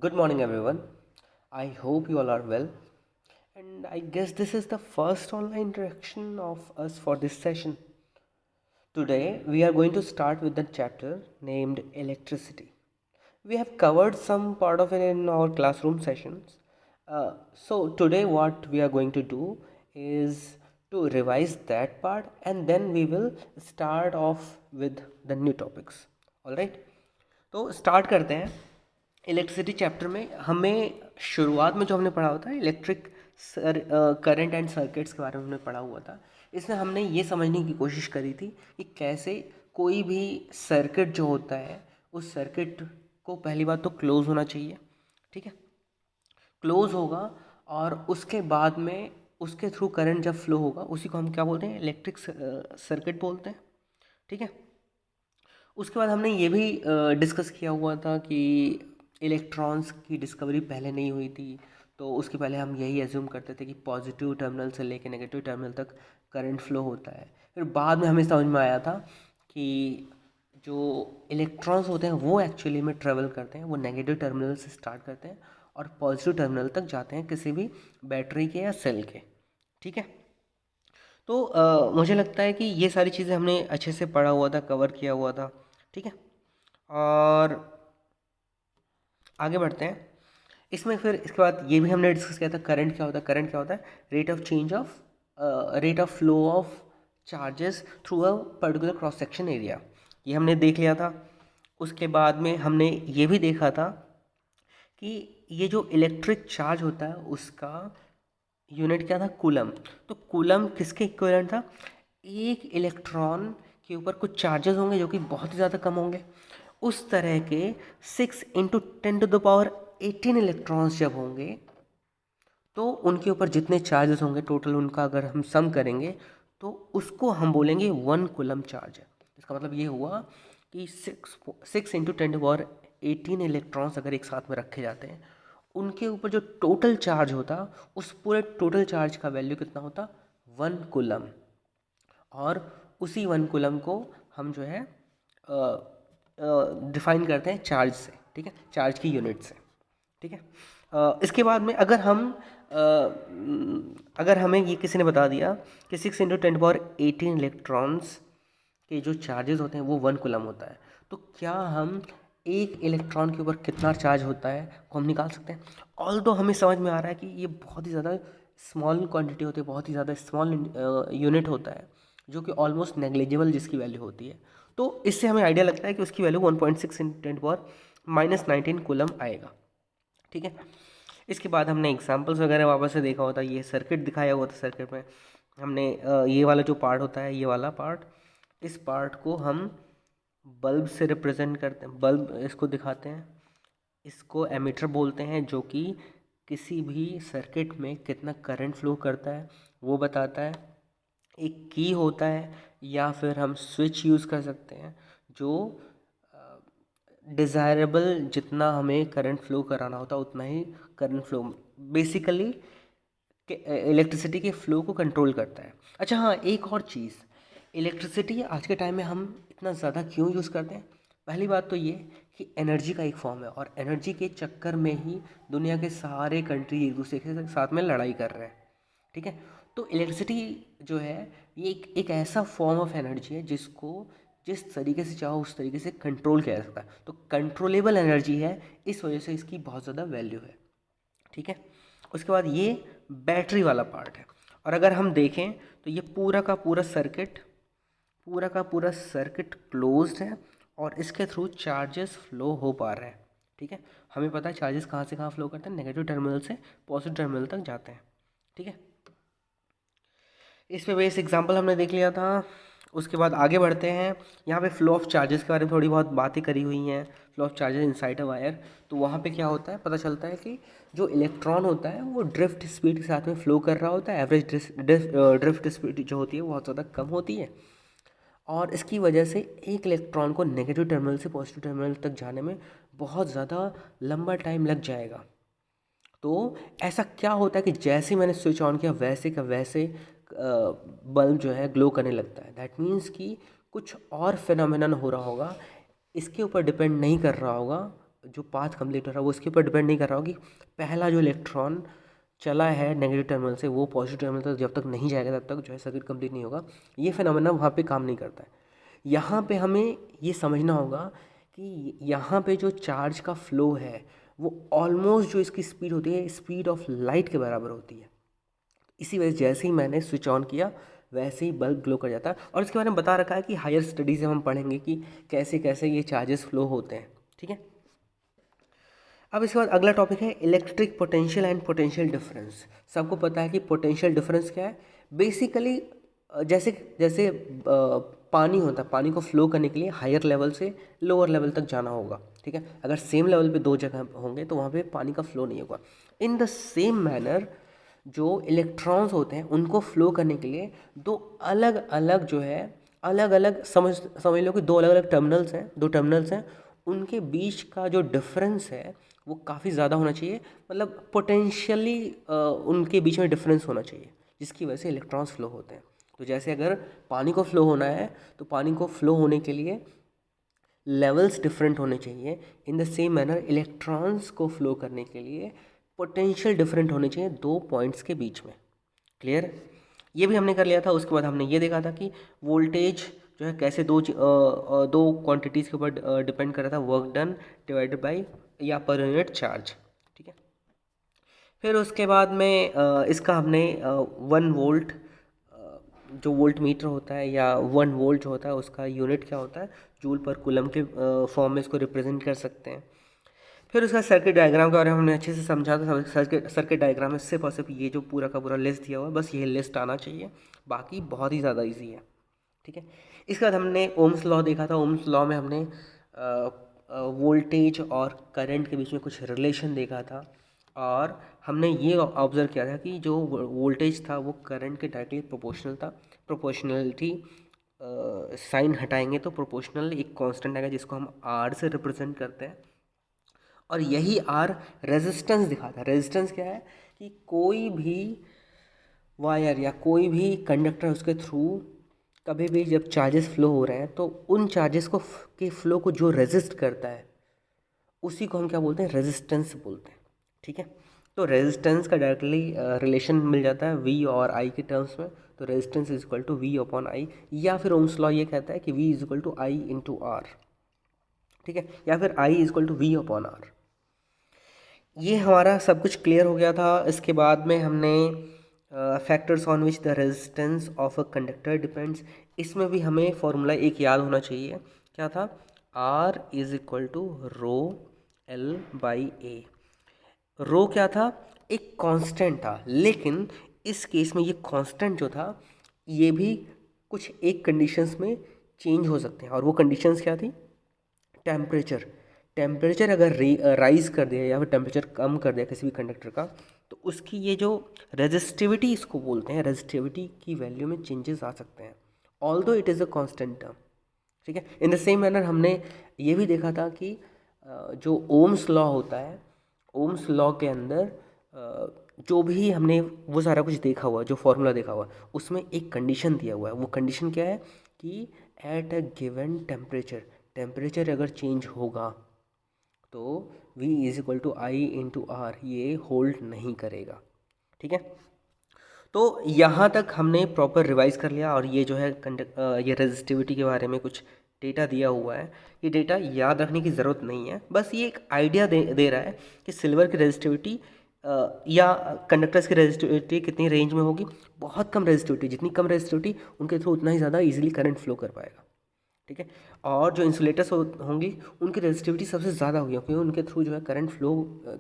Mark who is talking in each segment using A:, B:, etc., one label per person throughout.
A: Good morning, everyone. I hope you all are well. And I guess this is the first online interaction of us for this session. Today, we are going to start with the chapter named Electricity. We have covered some part of it in our classroom sessions. So, today, what we are going to do is to revise that part and then we will start off with the new topics. All right? तो start करते हैं। Electricity chapter में हमें शुरुआत में जो हमने पढ़ा होता है इलेक्ट्रिक करंट एंड सर्किट्स के बारे में हमने पढ़ा हुआ था। इसमें हमने ये समझने की कोशिश करी थी कि कैसे कोई भी सर्किट जो होता है उस सर्किट को पहली बात तो क्लोज होना चाहिए। ठीक है, क्लोज होगा और उसके बाद में उसके थ्रू करंट जब फ्लो होगा उसी को हम क्या बोलते हैं, इलेक्ट्रिक सर्किट बोलते हैं। ठीक है, उसके बाद हमने ये भी डिस्कस किया हुआ था कि इलेक्ट्रॉन्स की डिस्कवरी पहले नहीं हुई थी, तो उसके पहले हम यही एज्यूम करते थे कि पॉजिटिव टर्मिनल से लेकर नेगेटिव टर्मिनल तक करंट फ्लो होता है। फिर बाद में हमें समझ में आया था कि जो इलेक्ट्रॉन्स होते हैं वो एक्चुअली में ट्रेवल करते हैं, वो नेगेटिव टर्मिनल से स्टार्ट करते हैं और पॉजिटिव टर्मिनल तक जाते हैं किसी भी बैटरी के या सेल के। ठीक है, तो मुझे लगता है कि ये सारी चीज़ें हमने अच्छे से पढ़ा हुआ था, कवर किया हुआ था। ठीक है, और आगे बढ़ते हैं। इसमें फिर इसके बाद ये भी हमने डिस्कस किया था करंट क्या होता है। करंट क्या होता है, rate of flow of charges through a particular cross section area, ये हमने देख लिया था। उसके बाद में हमने ये भी देखा था कि ये जो इलेक्ट्रिक चार्ज होता है उसका यूनिट क्या था, कूलम। तो कूलम किसके इक्विवेलेंट था, एक इलेक्ट्रॉन के ऊपर कुछ चार्जेस होंगे जो कि बहुत ही ज़्यादा कम होंगे, उस तरह के 6 × 10⁻18 इलेक्ट्रॉन्स जब होंगे तो उनके ऊपर जितने चार्जेस होंगे टोटल उनका अगर हम सम करेंगे तो उसको हम बोलेंगे 1 कूलम चार्ज है। इसका मतलब ये हुआ कि 6 × 10⁻18 इलेक्ट्रॉन्स अगर एक साथ में रखे जाते हैं, उनके ऊपर जो टोटल चार्ज होता उस पूरे टोटल चार्ज का वैल्यू कितना होता, 1 कूलम। और उसी 1 कूलम को हम जो है डिफाइन करते हैं चार्ज से। ठीक है, चार्ज की यूनिट से। ठीक है, इसके बाद में अगर हमें ये किसी ने बता दिया कि 6 × 10⁻18 इलेक्ट्रॉन्स के जो चार्जेस होते हैं वो 1 कूलम होता है, तो क्या हम एक इलेक्ट्रॉन के ऊपर कितना चार्ज होता है को हम निकाल सकते हैं। ऑल्दो हमें समझ में आ रहा है कि ये बहुत ही ज़्यादा स्मॉल क्वांटिटी होती है, बहुत ही ज़्यादा स्मॉल यूनिट होता है जो कि ऑलमोस्ट नेग्लिजिबल जिसकी वैल्यू होती है। तो इससे हमें आइडिया लगता है कि उसकी वैल्यू 1.6 × 10⁻−19 कूलम आएगा। ठीक है, इसके बाद हमने एग्जांपल्स वगैरह वापस से देखा होता, ये सर्किट दिखाया हुआ था। सर्किट में हमने ये वाला जो पार्ट होता है, ये वाला पार्ट, इस पार्ट को हम बल्ब से रिप्रेजेंट करते हैं, बल्ब इसको दिखाते हैं, इसको एमीटर बोलते हैं, जो कि किसी भी सर्किट में कितना करंट फ्लो करता है वो बताता है। एक की होता है या फिर हम स्विच यूज़ कर सकते हैं जो डिज़ायरेबल जितना हमें करंट फ्लो कराना होता है उतना ही करंट फ्लो, बेसिकली इलेक्ट्रिसिटी के फ्लो को कंट्रोल करता है। अच्छा हाँ, एक और चीज़, इलेक्ट्रिसिटी आज के टाइम में हम इतना ज़्यादा क्यों यूज़ करते हैं। पहली बात तो ये कि एनर्जी का एक फॉर्म है और एनर्जी के चक्कर में ही दुनिया के सारे कंट्री एक दूसरे के साथ में लड़ाई कर रहे हैं। ठीक है, तो इलेक्ट्रिसिटी जो है ये एक ऐसा फॉर्म ऑफ एनर्जी है जिसको जिस तरीके से चाहो उस तरीके से कंट्रोल किया जा सकता है। तो कंट्रोलेबल एनर्जी है, इस वजह से इसकी बहुत ज़्यादा वैल्यू है। ठीक है, उसके बाद ये बैटरी वाला पार्ट है, और अगर हम देखें तो ये पूरा का पूरा सर्किट क्लोज्ड है और इसके थ्रू चार्जेस फ्लो हो पा रहे हैं। ठीक है, हमें पता है चार्जेस कहाँ से कहाँ फ्लो करते हैं, नेगेटिव टर्मिनल से पॉजिटिव टर्मिनल तक जाते हैं। ठीक है, इस पे बेस एग्जांपल हमने देख लिया था। उसके बाद आगे बढ़ते हैं, यहाँ पे फ्लो ऑफ चार्जेस के बारे में थोड़ी बहुत बातें करी हुई हैं। Flow of charges inside a wire, तो वहाँ पे क्या होता है, पता चलता है कि जो इलेक्ट्रॉन होता है वो ड्रिफ्ट स्पीड के साथ में फ्लो कर रहा होता है। एवरेज ड्रिफ्ट स्पीड जो होती है वो बहुत ज़्यादा कम होती है और इसकी वजह से एक इलेक्ट्रॉन को नेगेटिव टर्मिनल से पॉजिटिव टर्मिनल तक जाने में बहुत ज़्यादा लंबा टाइम लग जाएगा। तो ऐसा क्या होता है कि जैसे ही मैंने स्विच ऑन किया वैसे का वैसे बल्ब जो है ग्लो करने लगता है। दैट मीन्स कि कुछ और फिनोमिनन हो रहा होगा, इसके ऊपर डिपेंड नहीं कर रहा होगा जो पाथ कंप्लीट हो रहा है वो उसके ऊपर डिपेंड नहीं कर रहा हो कि पहला जो इलेक्ट्रॉन चला है नेगेटिव टर्मिनल से वो पॉजिटिव टर्मिनल तक जब तक नहीं जाएगा तब तक जो है सर्किट कंप्लीट नहीं होगा। ये फिनोमेना वहाँ पे काम नहीं करता है। यहाँ पे हमें ये समझना होगा कि यहाँ पे जो चार्ज का फ्लो है वो ऑलमोस्ट जो इसकी स्पीड होती है स्पीड ऑफ लाइट के बराबर होती है। इसी वजह से जैसे ही मैंने स्विच ऑन किया वैसे ही बल्ब ग्लो कर जाता है। और इसके बारे में बता रखा है कि हायर स्टडीज़ में हम पढ़ेंगे कि कैसे कैसे ये चार्जेस फ्लो होते हैं। ठीक है, अब इसके बाद अगला टॉपिक है electric potential and potential difference. सबको पता है कि पोटेंशियल डिफरेंस क्या है। बेसिकली जैसे जैसे पानी होता है, पानी को फ्लो करने के लिए हायर लेवल से लोअर लेवल तक जाना होगा। ठीक है, अगर सेम लेवल पे दो जगह होंगे तो वहाँ पे पानी का फ्लो नहीं होगा। इन द सेम मैनर जो इलेक्ट्रॉन्स होते हैं उनको फ्लो करने के लिए दो अलग अलग जो है अलग अलग समझ लो कि दो अलग अलग टर्मिनल्स हैं, दो टर्मिनल्स हैं, उनके बीच का जो डिफरेंस है वो काफ़ी ज़्यादा होना चाहिए। मतलब पोटेंशियली उनके बीच में डिफरेंस होना चाहिए जिसकी वजह से इलेक्ट्रॉन्स फ्लो होते हैं। तो जैसे अगर पानी को फ्लो होना है तो पानी को फ्लो होने के लिए लेवल्स डिफरेंट होने चाहिए। In the same manner electrons को फ्लो करने के लिए पोटेंशियल डिफरेंट होने चाहिए दो पॉइंट्स के बीच में। क्लियर, ये भी हमने कर लिया था। उसके बाद हमने ये देखा था कि वोल्टेज जो है कैसे दो क्वांटिटीज़ के ऊपर डिपेंड कर रहा था, वर्क डन डिवाइडेड बाय या पर यूनिट चार्ज। ठीक है, फिर उसके बाद में इसका हमने 1 वोल्ट जो वोल्ट मीटर होता है या 1 वोल्ट जो होता है उसका यूनिट क्या होता है, जूल पर कूलम के फॉर्म में इसको रिप्रेजेंट कर सकते हैं। फिर उसका सर्किट डायग्राम के बारे में हमने अच्छे से समझा था। सर्किट डायग्राम में सिर्फ और सिर्फ ये जो पूरा का पूरा लिस्ट दिया हुआ है बस ये लिस्ट आना चाहिए, बाकी बहुत ही ज़्यादा इजी है। ठीक है, इसके बाद हमने ओम्स लॉ देखा था। ओम्स लॉ में हमने वोल्टेज और करंट के बीच में कुछ रिलेशन देखा था और हमने ये ऑब्ज़र्व किया था कि जो वोल्टेज था वो करंट के डायरेक्टली प्रोपोर्शनल था। प्रोपोर्शनलिटी साइन हटाएंगे तो प्रोपोर्शनल एक कांस्टेंट आएगा जिसको हम आर से रिप्रेजेंट करते हैं और यही आर रेजिस्टेंस दिखाता है। रेजिस्टेंस क्या है कि कोई भी वायर या कोई भी कंडक्टर उसके थ्रू कभी भी जब चार्जेस फ्लो हो रहे हैं तो उन चार्जेस को के फ्लो को जो रेजिस्ट करता है उसी को हम क्या बोलते हैं, रेजिस्टेंस बोलते हैं। ठीक है, तो रेजिस्टेंस का डायरेक्टली रिलेशन मिल जाता है वी और आई के टर्म्स में। तो resistance is equal to V upon I, या फिर ओम्स लॉ ये कहता है कि V is equal to I into R. ठीक है, या फिर I is equal to V upon R. ये हमारा सब कुछ क्लियर हो गया था। इसके बाद में हमने factors on which the resistance of a conductor depends, इसमें भी हमें फॉर्मूला एक याद होना चाहिए। क्या था, R is equal to rho L by A. Rho क्या था, एक कांस्टेंट था, लेकिन इस केस में ये कांस्टेंट जो था ये भी कुछ एक कंडीशंस में चेंज हो सकते हैं और वो कंडीशंस क्या थी, टेम्परेचर। टेम्परेचर अगर राइज कर दिया या फिर टेम्परेचर कम कर दिया किसी भी कंडक्टर का तो उसकी ये जो रेजिस्टिविटी इसको बोलते हैं, रेजिस्टिविटी की वैल्यू में चेंजेस आ सकते हैं although it is a constant term. ठीक है, इन द सेम मैनर हमने ये भी देखा था कि जो ओम्स लॉ होता है, ओम्स लॉ के अंदर जो भी हमने वो सारा कुछ देखा हुआ, जो फॉर्मूला देखा हुआ उसमें एक कंडीशन दिया हुआ है। वो कंडीशन क्या है कि एट अ गिवन टेम्परेचर अगर चेंज होगा तो V is equal to I into R, ये होल्ड नहीं करेगा। ठीक है, तो यहाँ तक हमने प्रॉपर रिवाइज कर लिया और ये जो है ये रेजिस्टिविटी के बारे में कुछ डेटा दिया हुआ है। ये डेटा याद रखने की ज़रूरत नहीं है, बस ये एक आइडिया दे रहा है कि सिल्वर की रेजिस्टिविटी या कंडक्टर्स की रेजिस्टिविटी कितनी रेंज में होगी। बहुत कम रेजिस्टिविटी, जितनी कम रेजिस्टिविटी उनके थ्रू उतना ही ज़्यादा इजीली करंट फ्लो कर पाएगा। ठीक है, और जो इंसुलेटर्स होंगी उनकी रेजिस्टिविटी सबसे ज़्यादा होगी क्योंकि उनके थ्रू जो है करंट फ्लो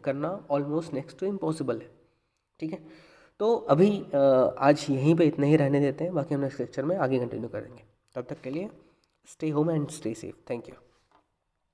A: करना ऑलमोस्ट नेक्स्ट टू इम्पॉसिबल है। ठीक है, तो अभी आज यहीं पे इतने ही रहने देते हैं, बाकी हम नेक्स्ट लेक्चर में आगे कंटिन्यू करेंगे। तब तक के लिए stay home and stay safe. Thank you.